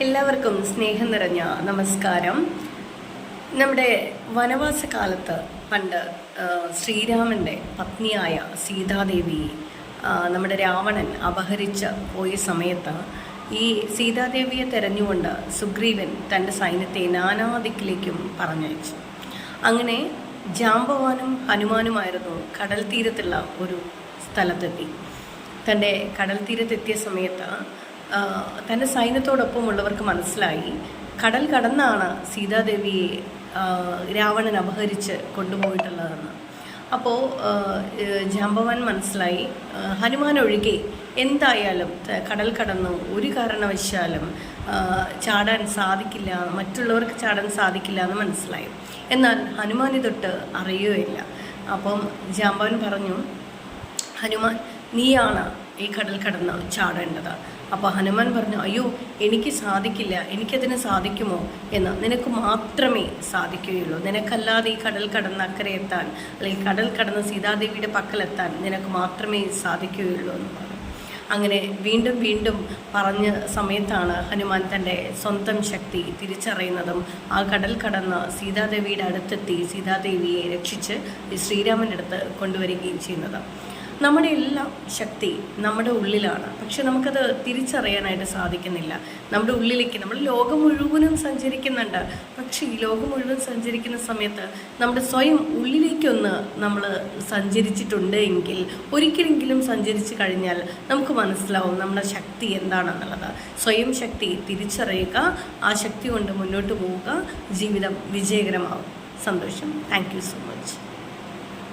എല്ലാവർക്കും സ്നേഹം നിറഞ്ഞ നമസ്കാരം. നമ്മുടെ വനവാസകാലത്ത് പണ്ട് ശ്രീരാമൻ്റെ പത്നിയായ സീതാദേവിയെ നമ്മുടെ രാവണൻ അപഹരിച്ച് പോയ സമയത്ത് ഈ സീതാദേവിയെ തെരഞ്ഞുകൊണ്ട് സുഗ്രീവൻ തൻ്റെ സൈന്യത്തെ നാനാദിക്കിലേക്കും പറഞ്ഞയച്ചു. അങ്ങനെ ജാംബവാനും ഹനുമാനുമായിരുന്നു കടൽ തീരത്തുള്ള ഒരു സ്ഥലത്തെത്തി. തൻ്റെ കടൽ തീരത്തെത്തിയ സമയത്ത് തൻ്റെ സൈന്യത്തോടൊപ്പമുള്ളവർക്ക് മനസ്സിലായി കടൽ കടന്നാണ് സീതാദേവിയെ രാവണൻ അപഹരിച്ച് കൊണ്ടുപോയിട്ടുള്ളതെന്ന്. അപ്പോൾ ജാംബവാൻ മനസ്സിലായി ഹനുമാൻ ഒഴികെ എന്തായാലും കടൽ കടന്നു ഒരു കാരണവശാലും ചാടാൻ സാധിക്കില്ല, മറ്റുള്ളവർക്ക് ചാടാൻ സാധിക്കില്ല എന്ന് മനസ്സിലായി. എന്നാൽ ഹനുമാൻ തൊട്ട് അറിയുകയില്ല. അപ്പം ജാംബവാൻ പറഞ്ഞു, ഹനുമാൻ നീയാണ് ഈ കടൽ കടന്ന് ചാടേണ്ടത്. അപ്പോൾ ഹനുമാൻ പറഞ്ഞു, അയ്യോ എനിക്ക് സാധിക്കില്ല, എനിക്കതിന് സാധിക്കുമോ എന്ന്. നിനക്ക് മാത്രമേ സാധിക്കുകയുള്ളൂ, നിനക്കല്ലാതെ ഈ കടൽ കടന്ന് അക്കരെ എത്താൻ അല്ലെങ്കിൽ കടൽ കടന്ന് സീതാദേവിയുടെ പക്കലെത്താൻ നിനക്ക് മാത്രമേ സാധിക്കുകയുള്ളൂ എന്ന് പറഞ്ഞു. അങ്ങനെ വീണ്ടും വീണ്ടും പറഞ്ഞ സമയത്താണ് ഹനുമാൻ തൻ്റെ സ്വന്തം ശക്തി തിരിച്ചറിയുന്നതും ആ കടൽ കടന്ന് സീതാദേവിയുടെ അടുത്തെത്തി സീതാദേവിയെ രക്ഷിച്ച് ശ്രീരാമൻ്റെ അടുത്ത് കൊണ്ടുവരികയും ചെയ്യുന്നത്. നമ്മുടെ എല്ലാം ശക്തി നമ്മുടെ ഉള്ളിലാണ്, പക്ഷെ നമുക്കത് തിരിച്ചറിയാനായിട്ട് സാധിക്കുന്നില്ല. നമ്മുടെ ഉള്ളിലേക്ക് നമ്മൾ ലോകം മുഴുവനും സഞ്ചരിക്കുന്നുണ്ട്. പക്ഷേ ഈ ലോകം മുഴുവൻ സഞ്ചരിക്കുന്ന സമയത്ത് നമ്മുടെ സ്വയം ഉള്ളിലേക്കൊന്ന് നമ്മൾ സഞ്ചരിച്ചിട്ടുണ്ട് എങ്കിൽ, ഒരിക്കലെങ്കിലും സഞ്ചരിച്ചു കഴിഞ്ഞാൽ നമുക്ക് മനസ്സിലാവും നമ്മുടെ ശക്തി എന്താണെന്നുള്ളത്. സ്വയം ശക്തി തിരിച്ചറിയുക, ആ ശക്തി കൊണ്ട് മുന്നോട്ട് പോവുക, ജീവിതം വിജയകരമാവും. സന്തോഷം. Thank you so much.